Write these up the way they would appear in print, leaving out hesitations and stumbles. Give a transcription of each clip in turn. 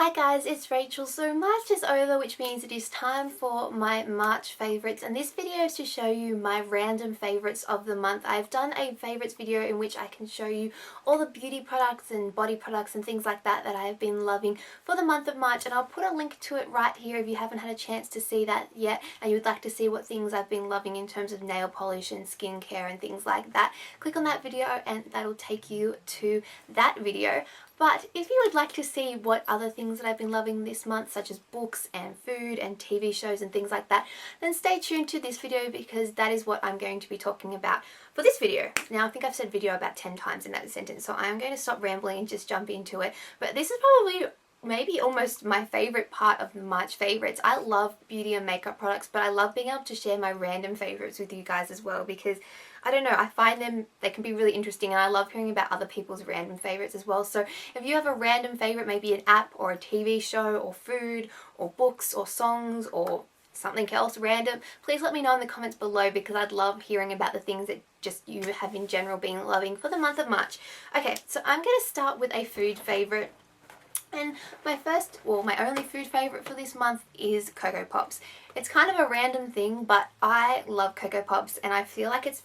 Hi guys, it's Rachel. So March is over, which means it is time for my March favourites, and this video is to show you my random favourites of the month. I've done a favourites video in which I can show you all the beauty products and body products and things like that that I have been loving for the month of March, and I'll put a link to it right here if you haven't had a chance to see that yet and you'd like to see what things I've been loving in terms of nail polish and skincare and things like that. Click on that video and that'll take you to that video. But if you would like to see what other things that I've been loving this month, such as books and food and TV shows and things like that, then stay tuned to this video because that is what I'm going to be talking about for this video. Now, I think I've said video about 10 times in that sentence, so I'm going to stop rambling and just jump into it. But this is probably maybe almost my favourite part of the March favourites. I love beauty and makeup products, but I love being able to share my random favourites with you guys as well because I don't know, I find they can be really interesting, and I love hearing about other people's random favourites as well. So if you have a random favourite, maybe an app or a TV show or food or books or songs or something else random, please let me know in the comments below because I'd love hearing about the things that just you have in general been loving for the month of March. Okay, so I'm going to start with a food favourite. And my only food favourite for this month is Cocoa Pops. It's kind of a random thing, but I love Cocoa Pops and I feel like it's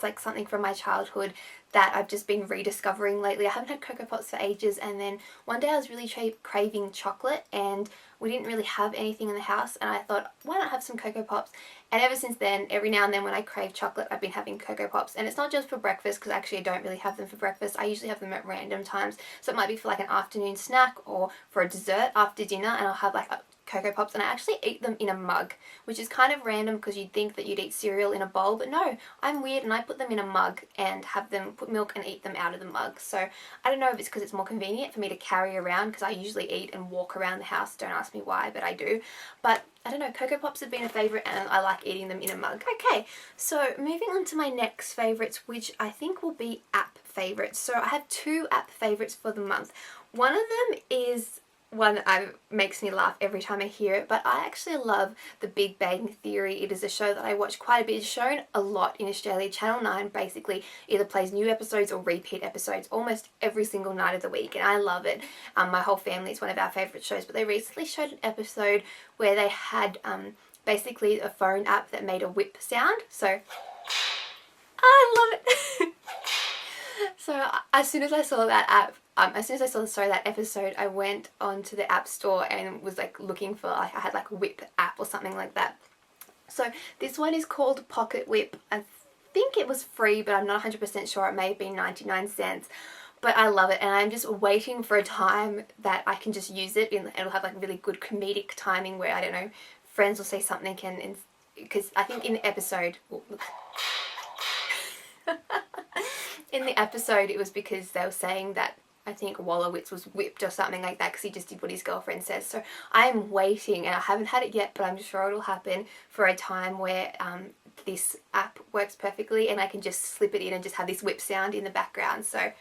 like something from my childhood that I've just been rediscovering lately. I haven't had Cocoa Pops for ages, and then one day I was really craving chocolate and we didn't really have anything in the house, and I thought, why not have some Cocoa Pops? And ever since then, every now and then when I crave chocolate, I've been having Cocoa Pops. And it's not just for breakfast, because actually I don't really have them for breakfast. I usually have them at random times. So it might be for like an afternoon snack or for a dessert after dinner, and I'll have like Cocoa Pops, and I actually eat them in a mug, which is kind of random because you'd think that you'd eat cereal in a bowl, but no, I'm weird and I put them in a mug and have them put milk and eat them out of the mug. So I don't know if it's because it's more convenient for me to carry around, because I usually eat and walk around the house. Don't ask me why, but I do. But I don't know, Cocoa Pops have been a favourite and I like eating them in a mug. Okay, so moving on to my next favourites, which I think will be app favourites. So I have two app favourites for the month. One of them is one that makes me laugh every time I hear it, but I actually love The Big Bang Theory. It is a show that I watch quite a bit. It's shown a lot in Australia. Channel 9 basically either plays new episodes or repeat episodes almost every single night of the week, and I love it. My whole family, it's one of our favourite shows, but they recently showed an episode where they had basically a phone app that made a whip sound. So I love it. So as soon as I saw that app, that episode, I went onto the app store and was like looking for, I had like a whip app or something like that. So this one is called Pocket Whip. I think it was free, but I'm not 100% sure. It may have been 99 cents. But I love it, and I'm just waiting for a time that I can just use it, and it'll have like really good comedic timing where, I don't know, friends will say something, and because I think in the episode, in the episode it was because they were saying that I think Wallowitz was whipped or something like that because he just did what his girlfriend says. So I am waiting, and I haven't had it yet, but I'm sure it'll happen for a time where this app works perfectly and I can just slip it in and just have this whip sound in the background. So,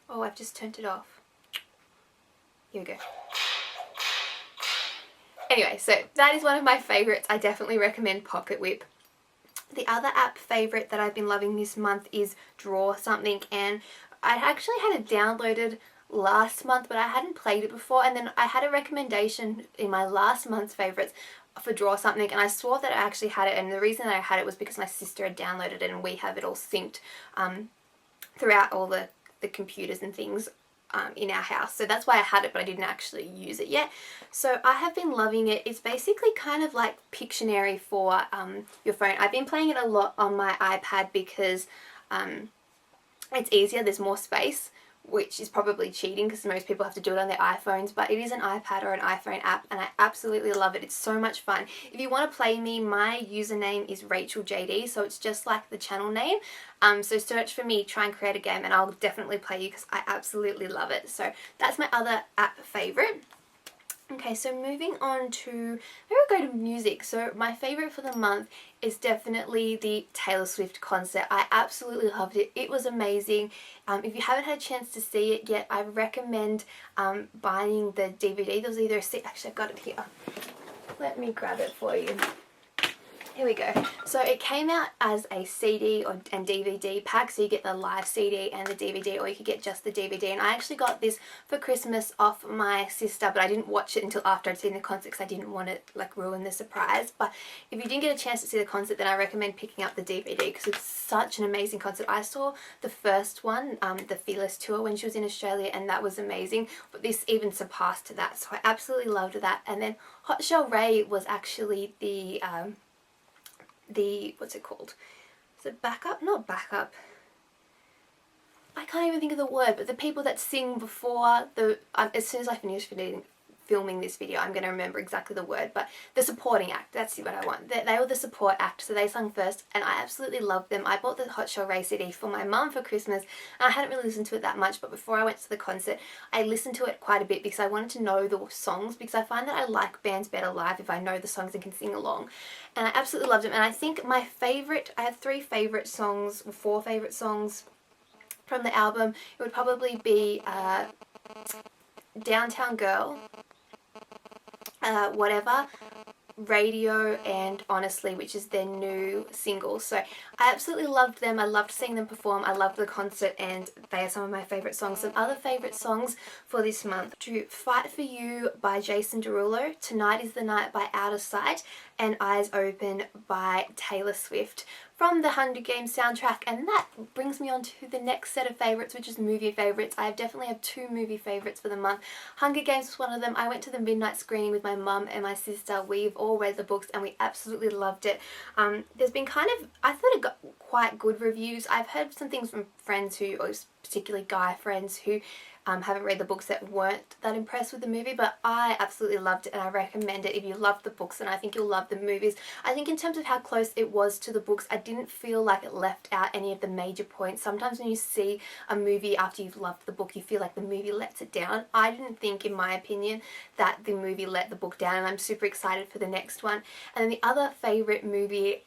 oh, I've just turned it off. Here we go. Anyway, so that is one of my favourites. I definitely recommend Pocket Whip. The other app favourite that I've been loving this month is Draw Something, and I actually had it downloaded last month, but I hadn't played it before, and then I had a recommendation in my last month's favourites for Draw Something, and I saw that I actually had it, and the reason that I had it was because my sister had downloaded it and we have it all synced throughout all the computers and things in our house. So that's why I had it, but I didn't actually use it yet. So I have been loving it. It's basically kind of like Pictionary for your phone. I've been playing it a lot on my iPad because it's easier, there's more space, which is probably cheating because most people have to do it on their iPhones, but it is an iPad or an iPhone app and I absolutely love it. It's so much fun. If you want to play me, my username is RachelJD, so it's just like the channel name. So search for me, try and create a game, and I'll definitely play you because I absolutely love it. So that's my other app favourite. Okay, so moving on to, maybe we'll go to music. So my favourite for the month is definitely the Taylor Swift concert. I absolutely loved it. It was amazing. If you haven't had a chance to see it yet, I recommend buying the DVD. There was either a actually I've got it here. Let me grab it for you. Here we go. So it came out as a CD and DVD pack, so you get the live CD and the DVD, or you could get just the DVD. And I actually got this for Christmas off my sister, but I didn't watch it until after I'd seen the concert because I didn't want to like ruin the surprise. But if you didn't get a chance to see the concert, then I recommend picking up the DVD because it's such an amazing concert. I saw the first one, the Fearless tour, when she was in Australia, and that was amazing. But this even surpassed that, so I absolutely loved that. And then Hot Shell Ray was actually the what's it called? Is it backup? Not backup. I can't even think of the word, but the people that sing before the, as soon as I finish filming this video, I'm going to remember exactly the word, but the supporting act, that's what I want. They were the support act, so they sung first, and I absolutely loved them. I bought the Hot Shell Ray CD for my mum for Christmas, and I hadn't really listened to it that much, but before I went to the concert, I listened to it quite a bit because I wanted to know the songs, because I find that I like bands better live if I know the songs and can sing along. And I absolutely loved them, and I think my favourite, I have 3 favourite songs, or 4 favourite songs from the album. It would probably be Downtown Girl, Whatever, Radio, and Honestly, which is their new single. So I absolutely loved them. I loved seeing them perform. I loved the concert, and they are some of my favourite songs. Some other favourite songs for this month: to Fight For You by Jason Derulo, Tonight Is The Night by Out of Sight, and Eyes Open by Taylor Swift from the Hunger Games soundtrack. And that brings me on to the next set of favourites, which is movie favourites. I definitely have 2 movie favourites for the month. Hunger Games was one of them. I went to the midnight screening with my mum and my sister. We've all read the books and we absolutely loved it. There's been I thought it got quite good reviews. I've heard some things from friends who, or particularly guy friends who haven't read the books, that weren't that impressed with the movie, but I absolutely loved it and I recommend it. If you love the books, then I think you'll love the movies. I think in terms of how close it was to the books, I didn't feel like it left out any of the major points. Sometimes when you see a movie after you've loved the book, you feel like the movie lets it down. I didn't think, in my opinion, that the movie let the book down, and I'm super excited for the next one. And then the other favourite movie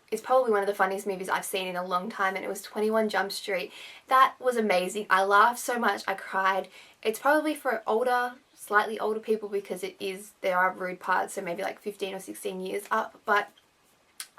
is probably one of the funniest movies I've seen in a long time, and it was 21 Jump Street. That was amazing. I laughed so much, I cried. It's probably for slightly older people, because there are rude parts, so maybe like 15 or 16 years up, but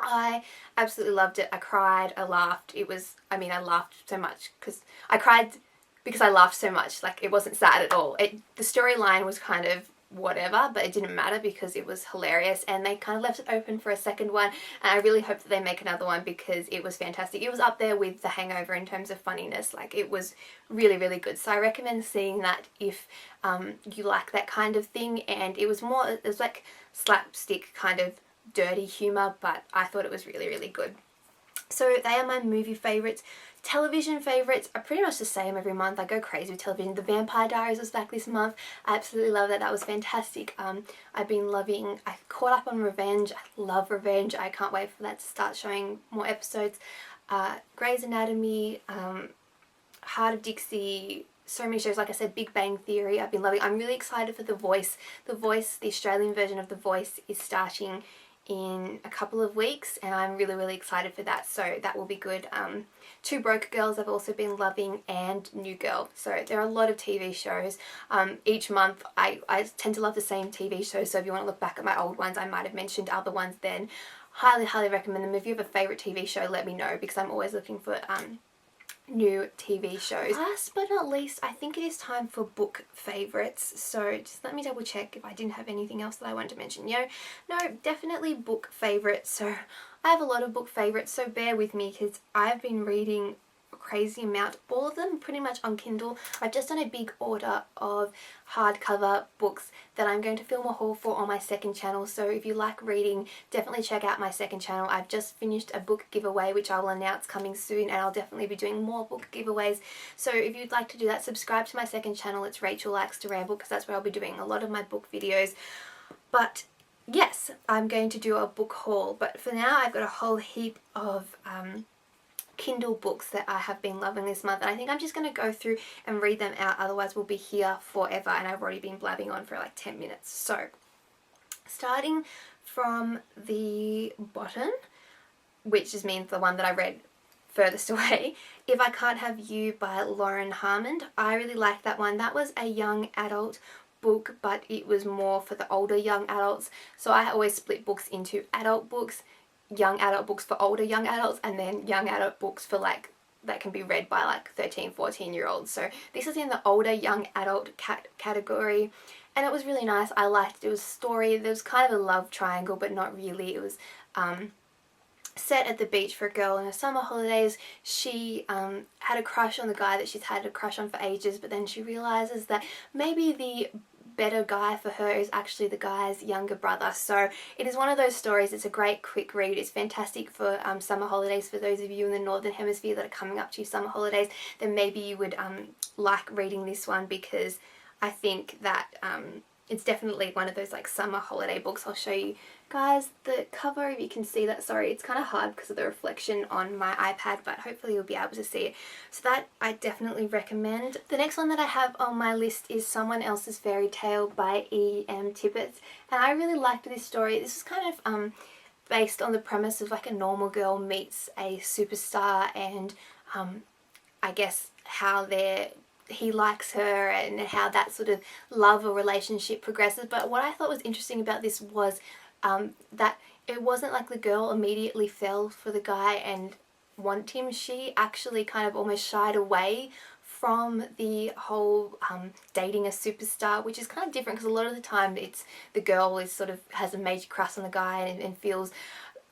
I absolutely loved it. I cried, I laughed. I laughed so much because I cried because I laughed so much. Like, it wasn't sad at all. The storyline was kind of whatever, but it didn't matter because it was hilarious, and they kind of left it open for a second one, and I really hope that they make another one because it was fantastic. It was up there with The Hangover in terms of funniness. Like, it was really, really good. So I recommend seeing that if you like that kind of thing. And it was like slapstick kind of dirty humour, but I thought it was really, really good. So they are my movie favourites. Television favourites are pretty much the same every month. I go crazy with television. The Vampire Diaries was back this month. I absolutely love that. That was fantastic. I caught up on Revenge. I love Revenge. I can't wait for that to start showing more episodes. Grey's Anatomy, Heart of Dixie, so many shows. Like I said, Big Bang Theory, I've been loving. I'm really excited for The Voice. The Australian version of The Voice is starting in a couple of weeks, and I'm really, really excited for that, so that will be good. Two Broke Girls I've also been loving, and New Girl. So there are a lot of TV shows. Each month I tend to love the same TV shows, so if you want to look back at my old ones, I might have mentioned other ones then. Highly, highly recommend them. If you have a favourite TV show, let me know, because I'm always looking for new TV shows. Last but not least, I think it is time for book favourites. So just let me double check if I didn't have anything else that I wanted to mention. No, definitely book favourites. So I have a lot of book favourites, so bear with me because I've been reading a crazy amount. All of them pretty much on Kindle. I've just done a big order of hardcover books that I'm going to film a haul for on my second channel. So if you like reading, definitely check out my second channel. I've just finished a book giveaway which I will announce coming soon, and I'll definitely be doing more book giveaways. So if you'd like to do that, subscribe to my second channel. It's Rachael Likes to Ramble, because that's where I'll be doing a lot of my book videos. But yes, I'm going to do a book haul, but for now I've got a whole heap of Kindle books that I have been loving this month, and I think I'm just going to go through and read them out, otherwise we'll be here forever, and I've already been blabbing on for like 10 minutes. So starting from the bottom, which just means the one that I read furthest away, If I Can't Have You by Lauren Harmond. I really liked that one. That was a young adult book, but it was more for the older young adults, so I always split books into adult books, young adult books for older young adults, and then young adult books for like that can be read by like 13-14-year-olds. So this is in the older young adult category, and it was really nice. I liked it. It was a story. There was kind of a love triangle, but not really. It was set at the beach for a girl in her summer holidays. She had a crush on the guy that she's had a crush on for ages, but then she realizes that maybe the better guy for her is actually the guy's younger brother. So it is one of those stories. It's a great quick read. It's fantastic for summer holidays. For those of you in the northern hemisphere that are coming up to your summer holidays, then maybe you would like reading this one, because I think that it's definitely one of those like summer holiday books. I'll show you guys the cover if you can see that. Sorry, it's kind of hard because of the reflection on my iPad, but hopefully you'll be able to see it. So that I definitely recommend. The next one that I have on my list is Someone Else's Fairy Tale by E.M. Tippett, and I really liked this story. This is kind of based on the premise of like a normal girl meets a superstar, and I guess how he likes her and how that sort of love or relationship progresses. But what I thought was interesting about this was that it wasn't like the girl immediately fell for the guy and wanted him. She actually kind of almost shied away from the whole dating a superstar, which is kind of different, because a lot of the time it's the girl is sort of has a major crush on the guy and feels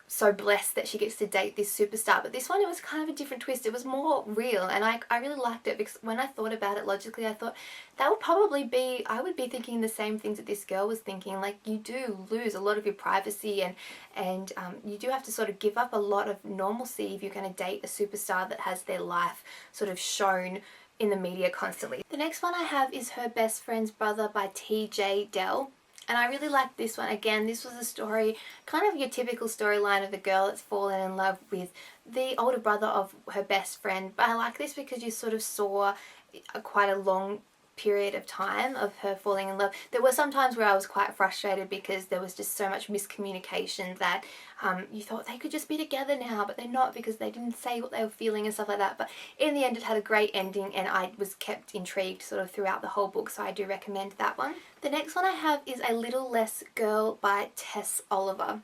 so blessed that she gets to date this superstar. But this one, it was kind of a different twist. It was more real, and I really liked it, because when I thought about it logically, I thought that would probably be, I would be thinking the same things that this girl was thinking. Like, you do lose a lot of your privacy, and you do have to sort of give up a lot of normalcy if you're going to date a superstar that has their life sort of shown in the media constantly. The next one I have is Her Best Friend's Brother by T.J. Dell. And I really liked this one. Again, this was a story, kind of your typical storyline of a girl that's fallen in love with the older brother of her best friend. But I like this because you sort of saw quite a long period of time of her falling in love. There were some times where I was quite frustrated because there was just so much miscommunication that you thought they could just be together now, but they're not, because they didn't say what they were feeling and stuff like that. But in the end, it had a great ending, and I was kept intrigued sort of throughout the whole book, so I do recommend that one. The next one I have is A Little Less Girl by Tess Oliver.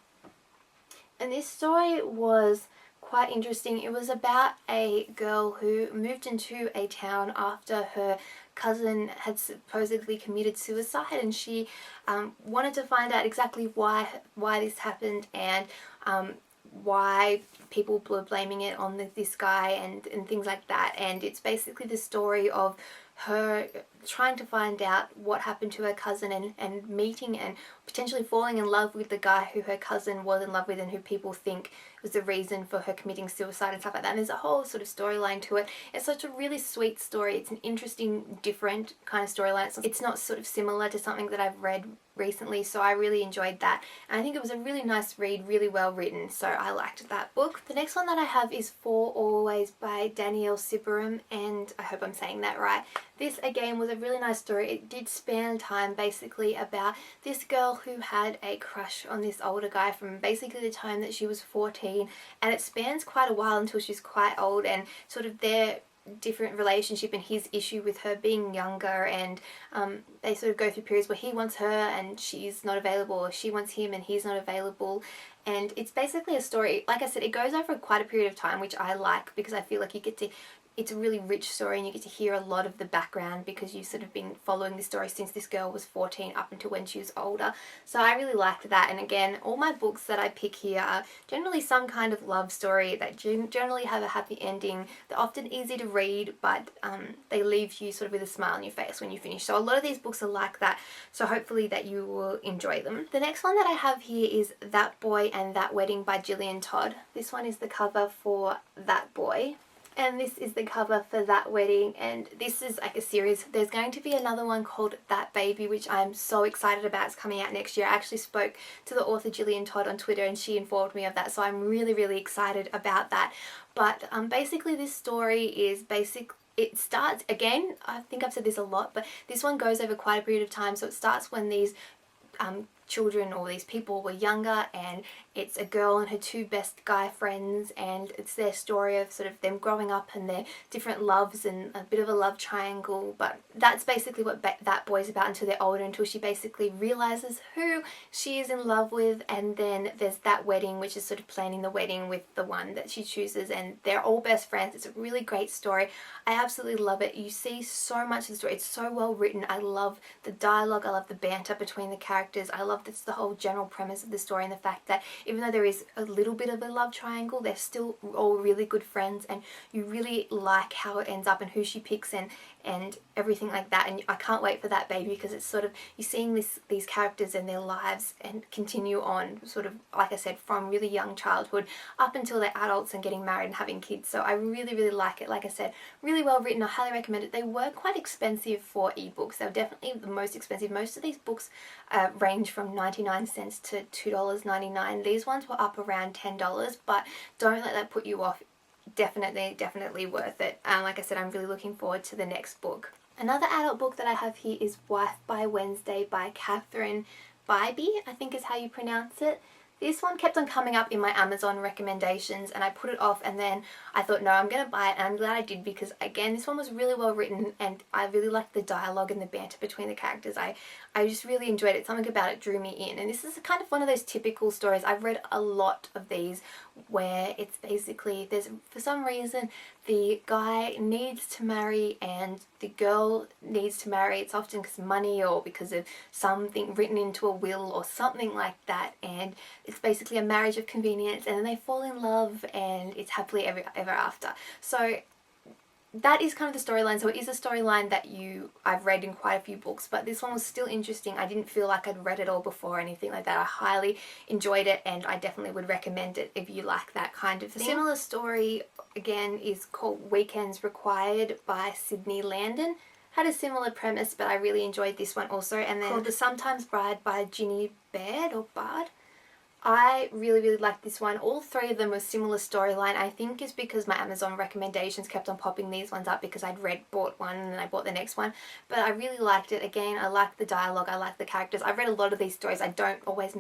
And this story was quite interesting. It was about a girl who moved into a town after her cousin had supposedly committed suicide, and she wanted to find out exactly why this happened, and why people were blaming it on this guy and things like that. And it's basically the story of her trying to find out what happened to her cousin, and meeting and potentially falling in love with the guy who her cousin was in love with and who people think was the reason for her committing suicide and stuff like that. And there's a whole sort of storyline to it. It's such a really sweet story. It's an interesting, different kind of storyline. It's not sort of similar to something that I've read recently, so I really enjoyed that. And I think it was a really nice read, really well written, so I liked that book. The next one that I have is For Always by Danielle Sibaram, and I hope I'm saying that right. This again was a really nice story. It did span time, basically about this girl who had a crush on this older guy from basically the time that she was 14, and it spans quite a while until she's quite old, and sort of their different relationship and his issue with her being younger, and they sort of go through periods where he wants her and she's not available, or she wants him and he's not available. And it's basically a story, like I said, it goes over quite a period of time, which I like, because I feel like you get to, it's a really rich story, and you get to hear a lot of the background, because you've sort of been following this story since this girl was 14 up until when she was older. So I really liked that. And again, all my books that I pick here are generally some kind of love story that generally have a happy ending. They're often easy to read, but they leave you sort of with a smile on your face when you finish. So a lot of these books are like that, so hopefully that you will enjoy them. The next one that I have here is That Boy and That Wedding by Gillian Todd. This one is the cover for That Boy, and this is the cover for That Wedding, and this is like a series. There's going to be another one called That Baby, which I'm so excited about. It's coming out next year. I actually spoke to the author Gillian Todd on Twitter, and she informed me of that, so I'm really, really excited about that. But basically this story is it starts, again, I think I've said this a lot, but this one goes over quite a period of time. So it starts when these children or these people were younger, and it's a girl and her two best guy friends, and it's their story of sort of them growing up and their different loves and a bit of a love triangle. But that's basically what that boy's about until they're older, until she basically realizes who she is in love with. And then there's that wedding, which is sort of planning the wedding with the one that she chooses, and they're all best friends. It's a really great story. I absolutely love it. You see so much of the story. It's so well written. I love the dialogue. I love the banter between the characters. I love that's the whole general premise of the story, and the fact that even though there is a little bit of a love triangle, they're still all really good friends, and you really like how it ends up and who she picks and everything like that. And I can't wait for that baby, because it's sort of, you're seeing these characters and their lives and continue on, sort of, like I said, from really young childhood up until they're adults and getting married and having kids. So I really, really like it. Like I said, really well written. I highly recommend it. They were quite expensive for ebooks. They were definitely the most expensive. Most of these books range from 99 cents to $2.99. These ones were up around $10, but don't let that put you off. Definitely worth it. Like I said, I'm really looking forward to the next book. Another adult book that I have here is Wife by Wednesday by Catherine Bybee, I think is how you pronounce it. This one kept on coming up in my Amazon recommendations, and I put it off, and then I thought, no, I'm going to buy it, and I'm glad I did, because again, this one was really well written, and I really liked the dialogue and the banter between the characters. I just really enjoyed it. Something about it drew me in, and this is kind of one of those typical stories. I've read a lot of these where it's basically, there's, for some reason, the guy needs to marry and the girl needs to marry. It's often because of money or because of something written into a will or something like that, and it's basically a marriage of convenience, and then they fall in love and it's happily ever after. So that is kind of the storyline. So it is a storyline that I've read in quite a few books, but this one was still interesting. I didn't feel like I'd read it all before or anything like that. I highly enjoyed it, and I definitely would recommend it if you like that kind of thing. A similar story, again, is called Weekends Required by Sydney Landon. Had a similar premise, but I really enjoyed this one also. And then called The Sometimes Bride by Ginny Baird or Bard. I really liked this one. All three of them were similar storyline. I think is because my Amazon recommendations kept on popping these ones up, because I'd bought one and then I bought the next one. But I really liked it. Again, I liked the dialogue, I liked the characters. I've read a lot of these stories. I don't always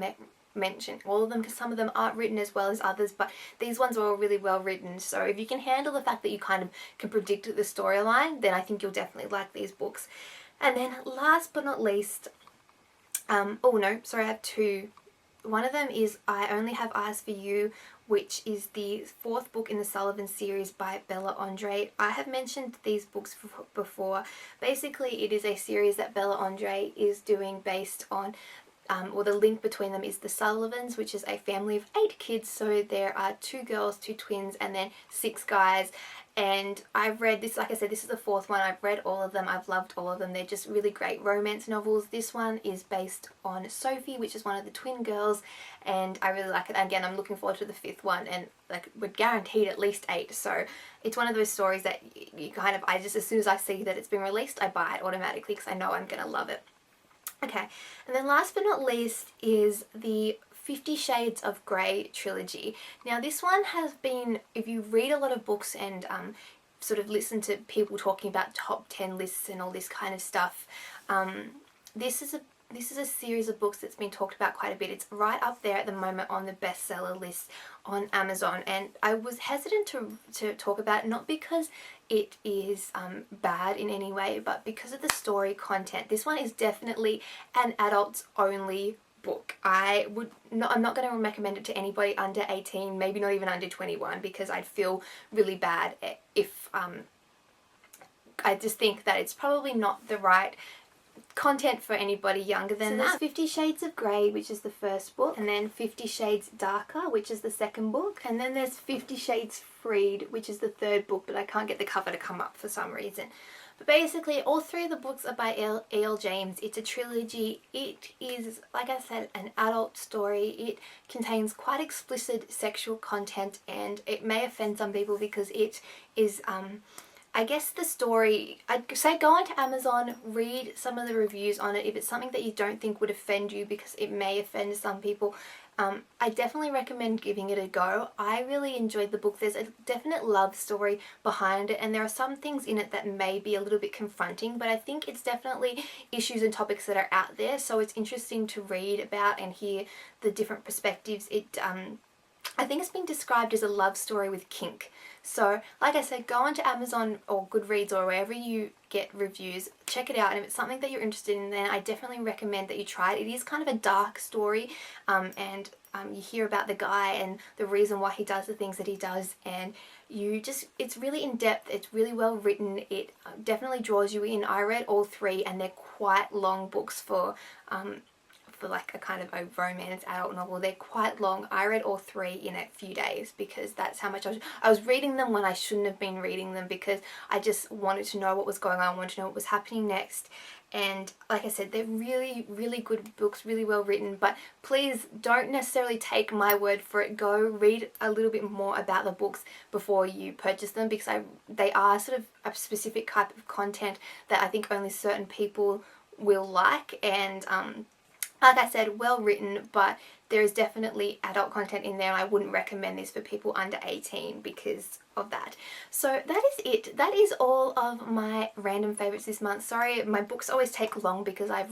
mention all of them, because some of them aren't written as well as others, but these ones are all really well written. So if you can handle the fact that you kind of can predict the storyline, then I think you'll definitely like these books. And then last but not least, I have two. One of them is I Only Have Eyes for You, which is the fourth book in the Sullivan series by Bella Andre. I have mentioned these books before. Basically, it is a series that Bella Andre is doing based on, or the link between them is the Sullivans, which is a family of 8 kids. So there are 2 girls, 2 twins, and then 6 guys. And I've read this, like I said, this is the 4th one. I've read all of them. I've loved all of them. They're just really great romance novels. This one is based on Sophie, which is one of the twin girls, and I really like it. Again, I'm looking forward to the 5th one, and like we're guaranteed at least 8. So it's one of those stories that you kind of, as soon as I see that it's been released, I buy it automatically because I know I'm going to love it. Okay, and then last but not least is the 50 Shades of Grey trilogy. Now this one has been, if you read a lot of books and sort of listen to people talking about top 10 lists and all this kind of stuff, this is a series of books that's been talked about quite a bit. It's right up there at the moment on the bestseller list on Amazon, and I was hesitant to talk about it, not because it is bad in any way, but because of the story content. This one is definitely an adults only book. I'm not going to recommend it to anybody under 18, maybe not even under 21, because I'd feel really bad if I just think that it's probably not the right content for anybody younger than that. There's 50 Shades of Grey, which is the first book, and then 50 Shades Darker, which is the second book, and then there's 50 Shades Freed, which is the third book, but I can't get the cover to come up for some reason. But basically, all 3 of the books are by E.L. James. It's a trilogy. It is, like I said, an adult story. It contains quite explicit sexual content, and it may offend some people because it is I guess the story, I'd say go onto Amazon, read some of the reviews on it. If it's something that you don't think would offend you, because it may offend some people, I definitely recommend giving it a go. I really enjoyed the book. There's a definite love story behind it, and there are some things in it that may be a little bit confronting, but I think it's definitely issues and topics that are out there, so it's interesting to read about and hear the different perspectives. I think it's been described as a love story with kink. So, like I said, go onto Amazon or Goodreads or wherever you get reviews, check it out, and if it's something that you're interested in, then I definitely recommend that you try it. It is kind of a dark story, and you hear about the guy and the reason why he does the things that he does, and it's really in depth, it's really well written, it definitely draws you in. I read all three, and they're quite long books for like a kind of a romance adult novel. They're quite long. I read all three in a few days because that's how much I was reading them when I shouldn't have been reading them, because I just wanted to know what was going on, wanted to know what was happening next. And like I said, they're really, really good books, really well written, but please don't necessarily take my word for it. Go read a little bit more about the books before you purchase them, because they are sort of a specific type of content that I think only certain people will like, and like I said, well written, but there is definitely adult content in there, and I wouldn't recommend this for people under 18 because of that. So that is it. That is all of my random favourites this month. Sorry, my books always take long because I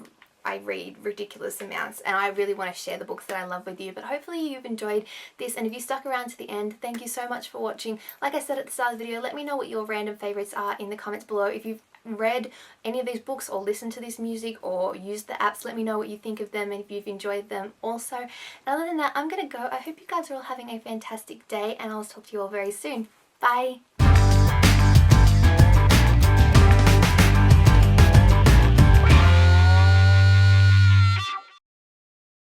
read ridiculous amounts, and I really want to share the books that I love with you, but hopefully you've enjoyed this, and if you stuck around to the end, thank you so much for watching. Like I said at the start of the video, let me know what your random favourites are in the comments below. If you've read any of these books or listened to this music or used the apps, let me know what you think of them and if you've enjoyed them also. And other than that, I'm gonna go. I hope you guys are all having a fantastic day, and I'll talk to you all very soon. Bye!